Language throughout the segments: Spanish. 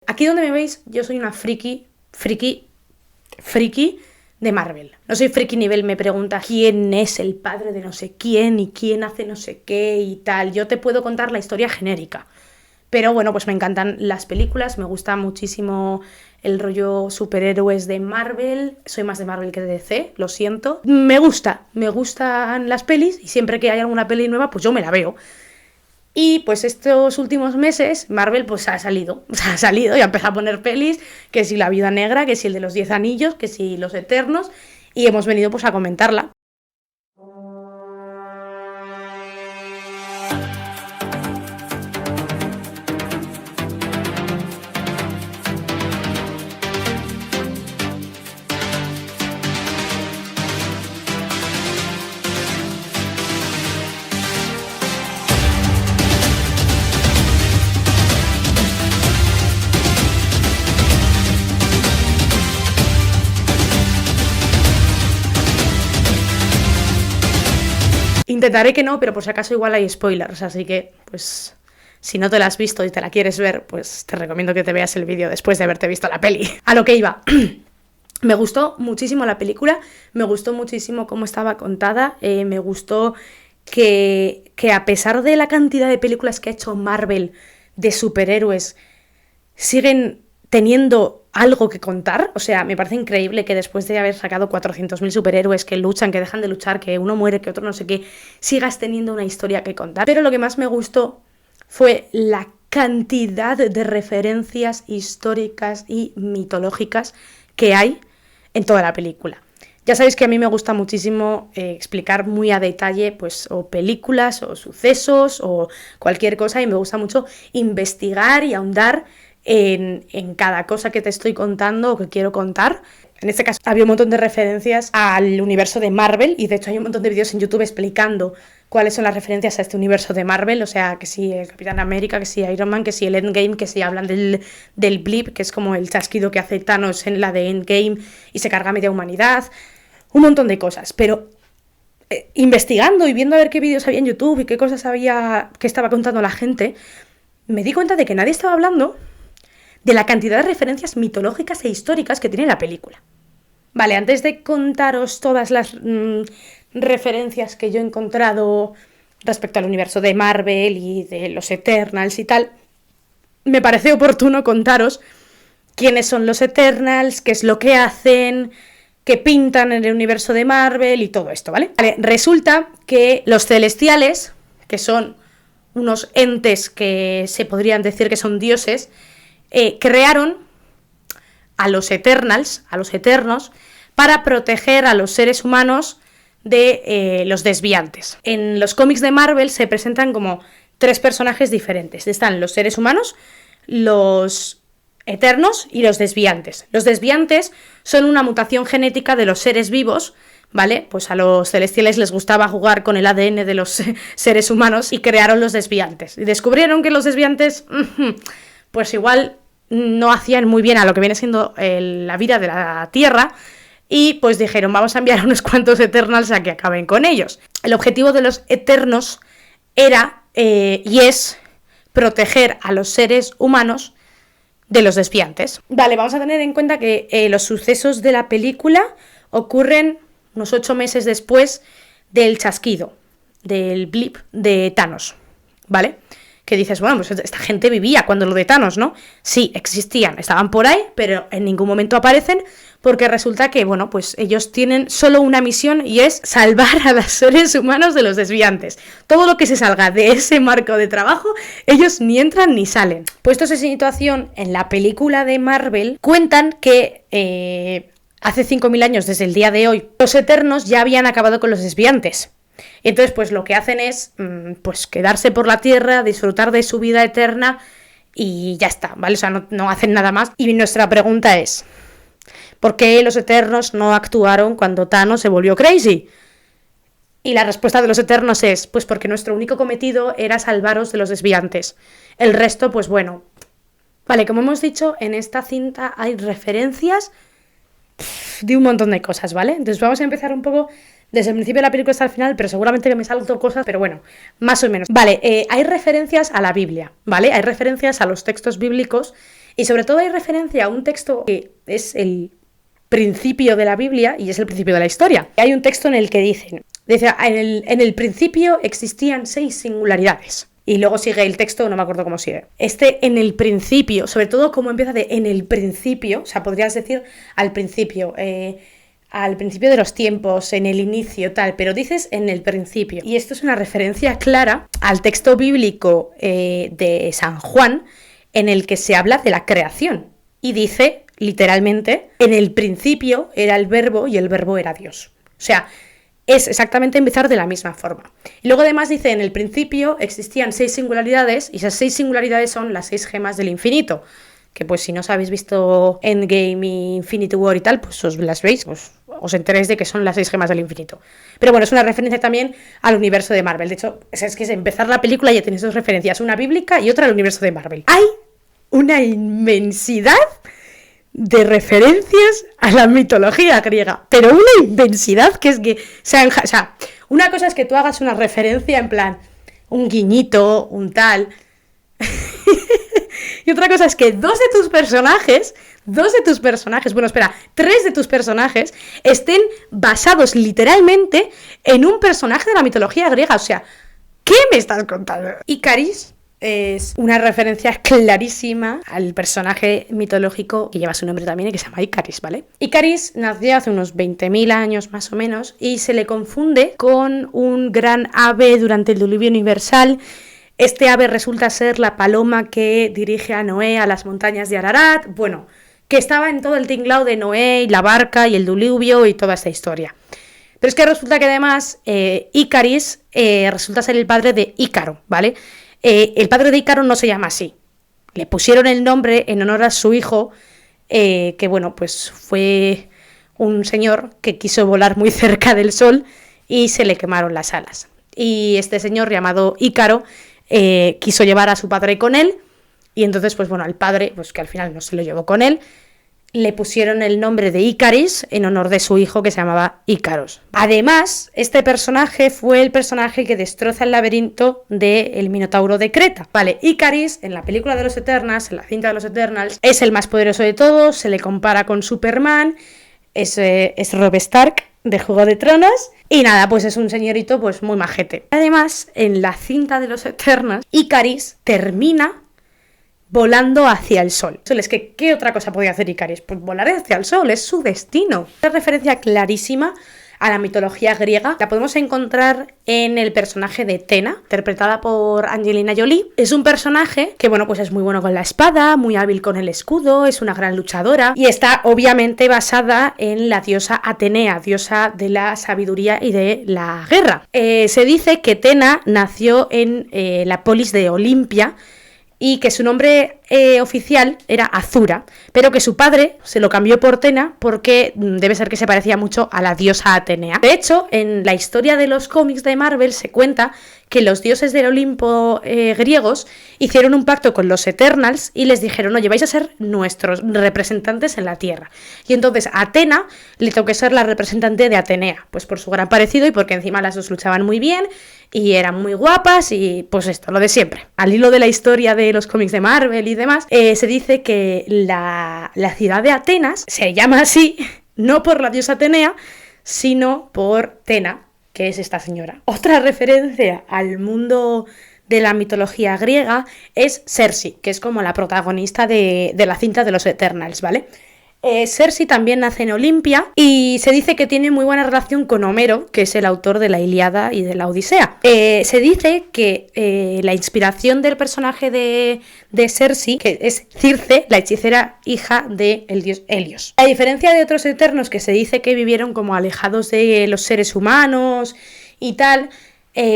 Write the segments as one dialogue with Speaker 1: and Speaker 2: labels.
Speaker 1: Aquí donde me veis, yo soy una friki de Marvel. No soy friki nivel, me pregunta quién es el padre de no sé quién y quién hace no sé qué y tal. Yo te puedo contar la historia genérica. Pero bueno, pues me encantan las películas, me gusta muchísimo el rollo superhéroes de Marvel. Soy más de Marvel que de DC, lo siento. Me gustan las pelis y siempre que hay alguna peli nueva, pues yo me la veo. Y pues estos últimos meses Marvel pues ha salido y ha empezado a poner pelis, que si La Viuda Negra, que si el de los 10 anillos, que si Los Eternos, y hemos venido pues a comentarla. Intentaré que no, pero por si acaso igual hay spoilers, así que pues si no te la has visto y te la quieres ver, pues te recomiendo que te veas el vídeo después de haberte visto la peli. A lo que iba. Me gustó muchísimo la película, me gustó muchísimo cómo estaba contada, me gustó que a pesar de la cantidad de películas que ha hecho Marvel de superhéroes, siguen teniendo algo que contar. O sea, me parece increíble que después de haber sacado 400.000 superhéroes que luchan, que dejan de luchar, que uno muere, que otro no sé qué, sigas teniendo una historia que contar. Pero lo que más me gustó fue la cantidad de referencias históricas y mitológicas que hay en toda la película. Ya sabéis que a mí me gusta muchísimo explicar muy a detalle pues o películas o sucesos o cualquier cosa, y me gusta mucho investigar y ahondar en cada cosa que te estoy contando o que quiero contar. En este caso había un montón de referencias al universo de Marvel, y de hecho hay un montón de vídeos en YouTube explicando cuáles son las referencias a este universo de Marvel. O sea, que si el Capitán América, que si Iron Man, que si el Endgame, que si hablan del blip, que es como el chasquido que hace Thanos en la de Endgame y se carga a media humanidad. Un montón de cosas, pero investigando y viendo a ver qué vídeos había en YouTube y qué cosas había que estaba contando la gente, me di cuenta de que nadie estaba hablando de la cantidad de referencias mitológicas e históricas que tiene la película. Vale, antes de contaros todas las referencias que yo he encontrado respecto al universo de Marvel y de los Eternals y tal, me parece oportuno contaros quiénes son los Eternals, qué es lo que hacen, qué pintan en el universo de Marvel y todo esto, ¿vale? Vale, resulta que los celestiales, que son unos entes que se podrían decir que son dioses, crearon a los Eternals, a los Eternos, para proteger a los seres humanos de los desviantes. En los cómics de Marvel se presentan como tres personajes diferentes. Están los seres humanos, los Eternos y los desviantes. Los desviantes son una mutación genética de los seres vivos, ¿vale? Pues a los celestiales les gustaba jugar con el ADN de los seres humanos y crearon los desviantes. Y descubrieron que los desviantes, pues igual no hacían muy bien a lo que viene siendo la vida de la Tierra, y pues dijeron, vamos a enviar a unos cuantos Eternals a que acaben con ellos. El objetivo de los Eternos era y es proteger a los seres humanos de los desviantes. Vale, vamos a tener en cuenta que los sucesos de la película ocurren unos 8 meses después del chasquido, del blip de Thanos, ¿vale? Que dices, bueno, pues esta gente vivía cuando lo de Thanos, ¿no? Sí, existían, estaban por ahí, pero en ningún momento aparecen, porque resulta que, bueno, pues ellos tienen solo una misión, y es salvar a los seres humanos de los desviantes. Todo lo que se salga de ese marco de trabajo, ellos ni entran ni salen. Puestos en situación, en la película de Marvel, cuentan que hace 5.000 años, desde el día de hoy, los Eternos ya habían acabado con los desviantes. Entonces, pues lo que hacen es pues quedarse por la Tierra, disfrutar de su vida eterna y ya está, ¿vale? O sea, no hacen nada más. Y nuestra pregunta es, ¿por qué los Eternos no actuaron cuando Thanos se volvió crazy? Y la respuesta de los Eternos es, pues porque nuestro único cometido era salvaros de los desviantes. El resto, pues bueno. Vale, como hemos dicho, en esta cinta hay referencias de un montón de cosas, ¿vale? Entonces vamos a empezar un poco desde el principio de la película hasta el final, pero seguramente que me salto cosas, pero bueno, más o menos. Vale, hay referencias a la Biblia, ¿vale? Hay referencias a los textos bíblicos Y sobre todo hay referencia a un texto que es el principio de la Biblia y es el principio de la historia. Hay un texto en el que dice, en el principio existían 6 singularidades. Y luego sigue el texto, no me acuerdo cómo sigue. En el principio, sobre todo como empieza de en el principio, o sea, podrías decir al principio de los tiempos, en el inicio, tal, pero dices en el principio. Y esto es una referencia clara al texto bíblico de San Juan, en el que se habla de la creación. Y dice, literalmente, en el principio era el verbo y el verbo era Dios. O sea, es exactamente empezar de la misma forma. Y luego además dice, en el principio existían 6 singularidades, y esas 6 singularidades son las 6 gemas del infinito. Que pues si no os habéis visto Endgame y Infinity War y tal, pues os las veis, pues os enteréis de que son las 6 gemas del infinito. Pero bueno, es una referencia también al universo de Marvel. De hecho, es que es empezar la película y ya tenéis 2 referencias, una bíblica y otra al universo de Marvel. Hay una inmensidad de referencias a la mitología griega, pero una inmensidad que es que... O sea, una cosa es que tú hagas una referencia en plan, un guiñito, un tal... Y otra cosa es que 3 de tus personajes, estén basados literalmente en un personaje de la mitología griega. O sea, ¿qué me estás contando? Icaris es una referencia clarísima al personaje mitológico que lleva su nombre también y que se llama Icaris, ¿vale? Icaris nació hace unos 20.000 años más o menos y se le confunde con un gran ave durante el diluvio universal. Este ave resulta ser la paloma que dirige a Noé a las montañas de Ararat, bueno, que estaba en todo el tinglao de Noé y la barca y el diluvio y toda esta historia. Pero es que resulta que además Icaris resulta ser el padre de Ícaro, ¿vale? El padre de Ícaro no se llama así. Le pusieron el nombre en honor a su hijo, que bueno, pues fue un señor que quiso volar muy cerca del sol y se le quemaron las alas. Y este señor llamado Ícaro quiso llevar a su padre con él y entonces pues bueno, al padre, pues que al final no se lo llevó con él, le pusieron el nombre de Icaris en honor de su hijo que se llamaba Ícaros. Además, este personaje fue el personaje que destroza el laberinto del Minotauro de Creta. Vale, Icaris en la película de los Eternals, en la cinta de los Eternals, es el más poderoso de todos, se le compara con Superman, es Robb Stark de Juego de Tronos y nada, pues es un señorito pues muy majete. Además, en la cinta de los Eternals, Icaris termina volando hacia el sol. Es que, ¿qué otra cosa podía hacer Icaris? Pues volar hacia el sol, es su destino. Una referencia clarísima a la mitología griega la podemos encontrar en el personaje de Tena, interpretada por Angelina Jolie. Es un personaje que, bueno, pues es muy bueno con la espada, muy hábil con el escudo, es una gran luchadora y está obviamente basada en la diosa Atenea, diosa de la sabiduría y de la guerra. Se dice que Tena nació en la polis de Olimpia y que su nombre oficial era Azura, pero que su padre se lo cambió por Tena porque debe ser que se parecía mucho a la diosa Atenea. De hecho, en la historia de los cómics de Marvel se cuenta que los dioses del Olimpo griegos hicieron un pacto con los Eternals y les dijeron, oye, vais a ser nuestros representantes en la Tierra. Y entonces a Atena le tocó ser la representante de Atenea, pues por su gran parecido y porque encima las dos luchaban muy bien y eran muy guapas y pues esto, lo de siempre. Al hilo de la historia de los cómics de Marvel y demás, se dice que la ciudad de Atenas se llama así, no por la diosa Atenea, sino por Tena, que es esta señora. Otra referencia al mundo de la mitología griega es Cersei, que es como la protagonista de la cinta de los Eternals, ¿vale? Cersei también nace en Olimpia y se dice que tiene muy buena relación con Homero, que es el autor de la Ilíada y de la Odisea. Se dice que la inspiración del personaje de Cersei, que es Circe, la hechicera hija del dios Helios. A diferencia de otros eternos que se dice que vivieron como alejados de los seres humanos y tal,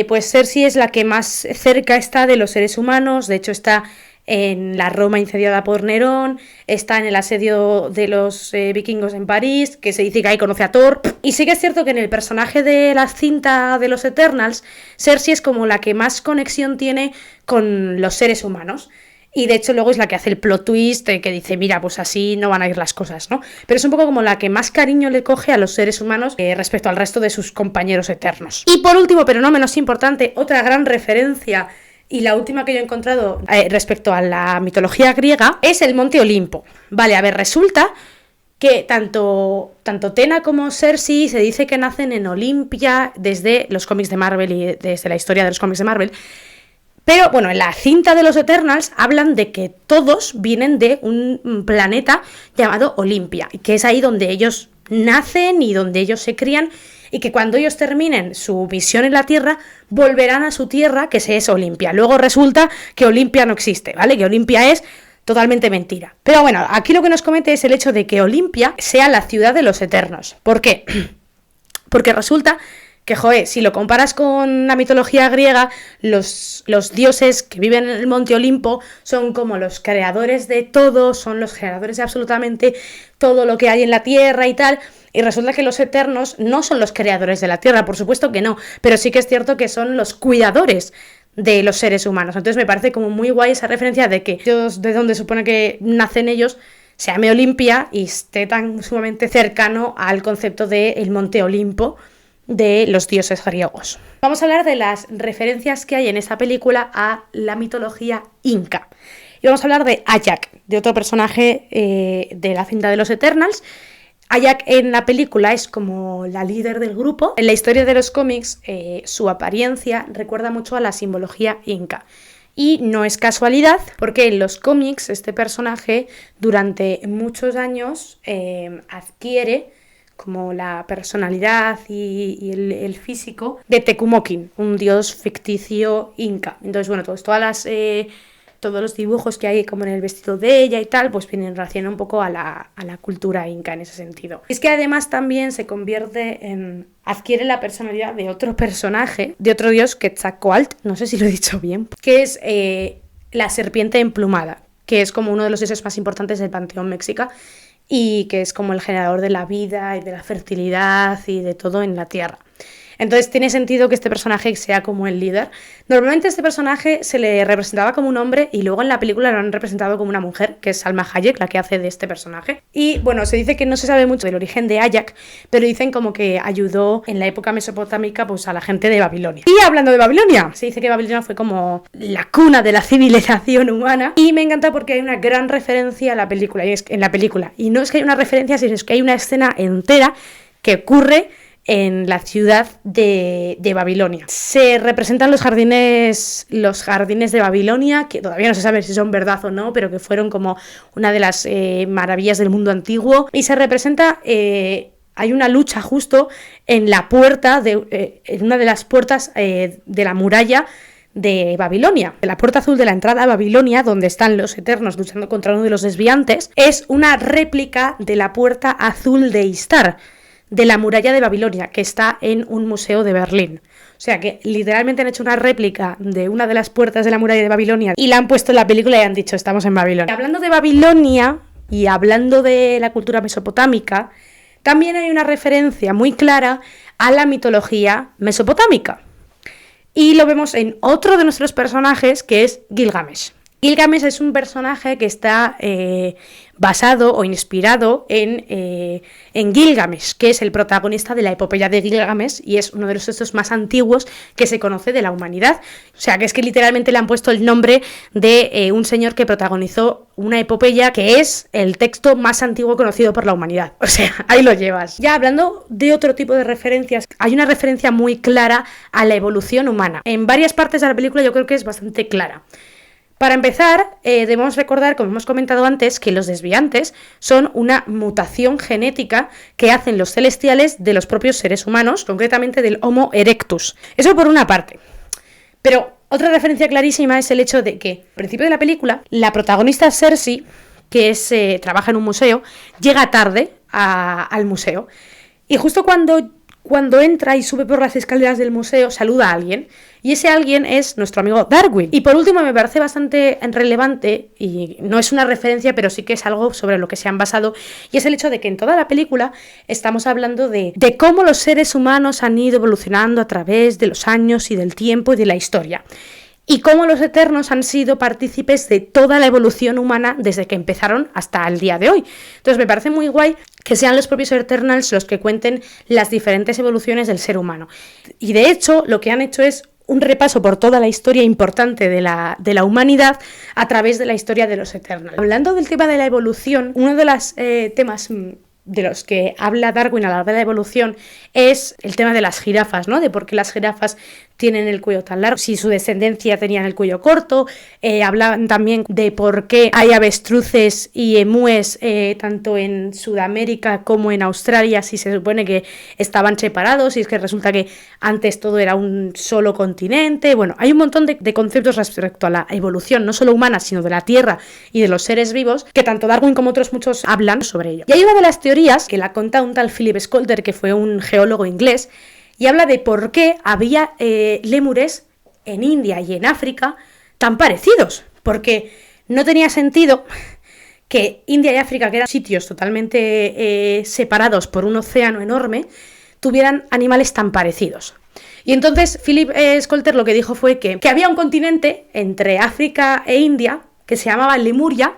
Speaker 1: pues Cersei es la que más cerca está de los seres humanos. De hecho está en la Roma incendiada por Nerón, está en el asedio de los vikingos en París, que se dice que ahí conoce a Thor. Y sí que es cierto que en el personaje de la cinta de los Eternals, Cersei es como la que más conexión tiene con los seres humanos. Y de hecho luego es la que hace el plot twist que dice, mira, pues así no van a ir las cosas, ¿no? Pero es un poco como la que más cariño le coge a los seres humanos respecto al resto de sus compañeros eternos. Y por último, pero no menos importante, otra gran referencia y la última que yo he encontrado respecto a la mitología griega es el monte Olimpo. Vale, a ver, resulta que tanto Athena como Cersei se dice que nacen en Olimpia desde los cómics de Marvel y desde la historia de los cómics de Marvel. Pero bueno, en la cinta de los Eternals hablan de que todos vienen de un planeta llamado Olimpia, que es ahí donde ellos nacen y donde ellos se crían, y que cuando ellos terminen su misión en la Tierra, volverán a su tierra, que es Olimpia. Luego resulta que Olimpia no existe, ¿vale? Que Olimpia es totalmente mentira. Pero bueno, aquí lo que nos comete es el hecho de que Olimpia sea la ciudad de los Eternos. ¿Por qué? Porque resulta que, joder, si lo comparas con la mitología griega, los dioses que viven en el monte Olimpo son como los creadores de todo, son los creadores de absolutamente todo lo que hay en la Tierra y tal, y resulta que los Eternos no son los creadores de la Tierra, por supuesto que no, pero sí que es cierto que son los cuidadores de los seres humanos. Entonces me parece como muy guay esa referencia de que Dios, de donde supone que nacen ellos, se llame Olimpia y esté tan sumamente cercano al concepto del monte Olimpo de los dioses griegos. Vamos a hablar de las referencias que hay en esta película a la mitología inca. Y vamos a hablar de Ayak, de otro personaje de la cinta de los Eternals. Ayak en la película es como la líder del grupo. En la historia de los cómics, su apariencia recuerda mucho a la simbología inca. Y no es casualidad, porque en los cómics este personaje durante muchos años adquiere como la personalidad y el físico de Tecumóquin, un dios ficticio inca. Entonces, bueno, todos los dibujos que hay como en el vestido de ella y tal, pues vienen relacionados un poco a la cultura inca en ese sentido. Es que además también se adquiere la personalidad de otro personaje, de otro dios, Quetzalcóatl, no sé si lo he dicho bien, que es la serpiente emplumada, que es como uno de los dioses más importantes del panteón mexica y que es como el generador de la vida y de la fertilidad y de todo en la tierra. Entonces tiene sentido que este personaje sea como el líder. Normalmente este personaje se le representaba como un hombre y luego en la película lo han representado como una mujer, que es Salma Hayek, la que hace de este personaje. Y bueno, se dice que no se sabe mucho del origen de Ayak, pero dicen como que ayudó en la época mesopotámica pues a la gente de Babilonia. Y hablando de Babilonia, se dice que Babilonia fue como la cuna de la civilización humana, y me encanta porque hay una gran referencia a la película, y no es que hay una referencia, sino es que hay una escena entera que ocurre en la ciudad de Babilonia. Se representan los jardines de Babilonia, que todavía no se sabe si son verdad o no, pero que fueron como una de las maravillas del mundo antiguo. Y se representa, hay una lucha justo en la puerta, en una de las puertas de la muralla de Babilonia. La puerta azul de la entrada a Babilonia, donde están los Eternos luchando contra uno de los desviantes, es una réplica de la puerta azul de Istar, de la muralla de Babilonia, que está en un museo de Berlín. O sea que literalmente han hecho una réplica de una de las puertas de la muralla de Babilonia y la han puesto en la película y han dicho, estamos en Babilonia. Hablando de Babilonia y hablando de la cultura mesopotámica, también hay una referencia muy clara a la mitología mesopotámica. Y lo vemos en otro de nuestros personajes, que es Gilgamesh. Gilgamesh es un personaje que está basado o inspirado en Gilgamesh, que es el protagonista de la epopeya de Gilgamesh y es uno de los textos más antiguos que se conoce de la humanidad. O sea, que es que literalmente le han puesto el nombre de un señor que protagonizó una epopeya que es el texto más antiguo conocido por la humanidad. O sea, ahí lo llevas. Ya hablando de otro tipo de referencias, hay una referencia muy clara a la evolución humana. En varias partes de la película yo creo que es bastante clara. Para empezar, debemos recordar, como hemos comentado antes, que los desviantes son una mutación genética que hacen los celestiales de los propios seres humanos, concretamente del Homo erectus. Eso por una parte. Pero otra referencia clarísima es el hecho de que, al principio de la película, la protagonista Cersei, que trabaja en un museo, llega tarde al museo. Y justo cuando entra y sube por las escaleras del museo, saluda a alguien, y ese alguien es nuestro amigo Darwin. Y por último, me parece bastante relevante, y no es una referencia, pero sí que es algo sobre lo que se han basado, y es el hecho de que en toda la película estamos hablando de cómo los seres humanos han ido evolucionando a través de los años y del tiempo y de la historia. Y cómo los Eternos han sido partícipes de toda la evolución humana desde que empezaron hasta el día de hoy. Entonces me parece muy guay que sean los propios Eternals los que cuenten las diferentes evoluciones del ser humano. Y de hecho, lo que han hecho es un repaso por toda la historia importante de la humanidad a través de la historia de los Eternals. Hablando del tema de la evolución, uno de los temas de los que habla Darwin a la hora de la evolución es el tema de las jirafas, ¿no? De por qué las jirafas tienen el cuello tan largo, si su descendencia tenían el cuello corto. Hablaban también de por qué hay avestruces y emúes tanto en Sudamérica como en Australia, si se supone que estaban separados, y es que resulta que antes todo era un solo continente. Bueno, hay un montón de conceptos respecto a la evolución, no solo humana, sino de la Tierra y de los seres vivos, que tanto Darwin como otros muchos hablan sobre ello. Y hay una de las teorías que la cuenta un tal Philip Scholter, que fue un geólogo inglés, y habla de por qué había lémures en India y en África tan parecidos, porque no tenía sentido que India y África, que eran sitios totalmente separados por un océano enorme, tuvieran animales tan parecidos. Y entonces Philip Scholter lo que dijo fue que había un continente entre África e India que se llamaba Lemuria,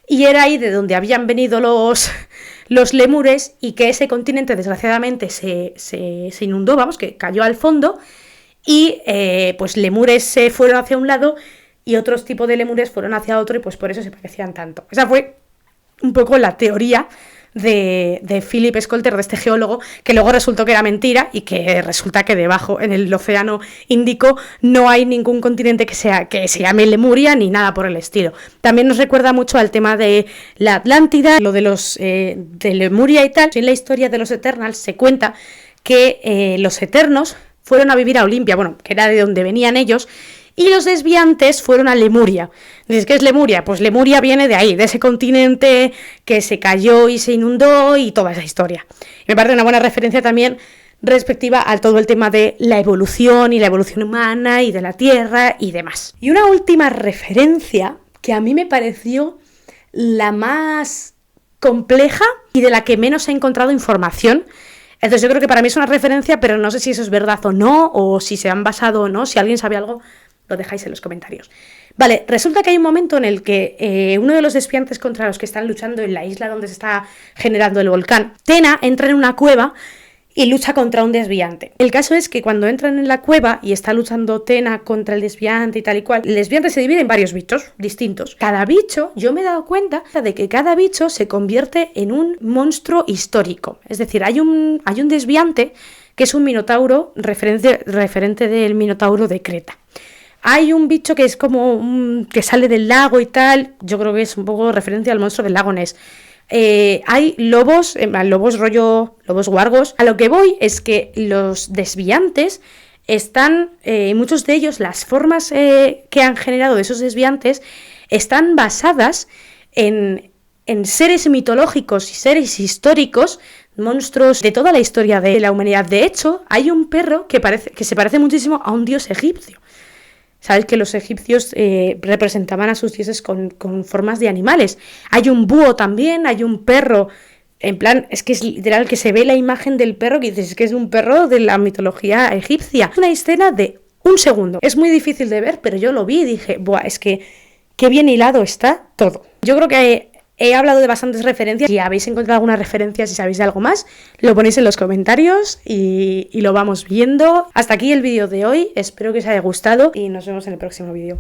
Speaker 1: y era ahí de donde habían venido los lémures, y que ese continente desgraciadamente se inundó, que cayó al fondo, y pues lémures se fueron hacia un lado y otros tipos de lémures fueron hacia otro, y pues por eso se parecían tanto. Esa fue un poco la teoría de Philip Scholter, de este geólogo, que luego resultó que era mentira, y que resulta que debajo, en el océano Índico, no hay ningún continente que se llame Lemuria ni nada por el estilo. También nos recuerda mucho al tema de la Atlántida, lo de de Lemuria y tal. En la historia de los Eternals se cuenta que los Eternos fueron a vivir a Olimpia, que era de donde venían ellos, y los desviantes fueron a Lemuria. Dices, ¿qué es Lemuria? Pues Lemuria viene de ahí, de ese continente que se cayó y se inundó y toda esa historia. Y me parece una buena referencia también respectiva a todo el tema de la evolución y la evolución humana y de la Tierra y demás. Y una última referencia que a mí me pareció la más compleja y de la que menos he encontrado información. Entonces yo creo que para mí es una referencia, pero no sé si eso es verdad o no, o si se han basado o no. Si alguien sabe algo, lo dejáis en los comentarios. Vale, resulta que hay un momento en el que uno de los desviantes contra los que están luchando en la isla donde se está generando el volcán, Tena, entra en una cueva y lucha contra un desviante. El caso es que cuando entran en la cueva y está luchando Tena contra el desviante y tal y cual, el desviante se divide en varios bichos distintos. Cada bicho, yo me he dado cuenta de que cada bicho se convierte en un monstruo histórico. Es decir, hay un desviante que es un minotauro, referente del minotauro de Creta. Hay un bicho que es como que sale del lago y tal, yo creo que es un poco referencia al monstruo del lago Ness. Hay lobos, lobos guargos. A lo que voy es que los desviantes están, muchos de ellos, las formas que han generado de esos desviantes están basadas en seres mitológicos y seres históricos, monstruos de toda la historia de la humanidad. De hecho, hay un perro que se parece muchísimo a un dios egipcio. Sabes que los egipcios representaban a sus dioses con formas de animales. Hay un búho también, hay un perro, en plan, es que es literal que se ve la imagen del perro, que dices, es que es un perro de la mitología egipcia. Una escena de un segundo. Es muy difícil de ver, pero yo lo vi y dije, buah, es que qué bien hilado está todo. Yo creo que he hablado de bastantes referencias. Si habéis encontrado alguna referencia, si sabéis de algo más, lo ponéis en los comentarios y lo vamos viendo. Hasta aquí el vídeo de hoy. Espero que os haya gustado y nos vemos en el próximo vídeo.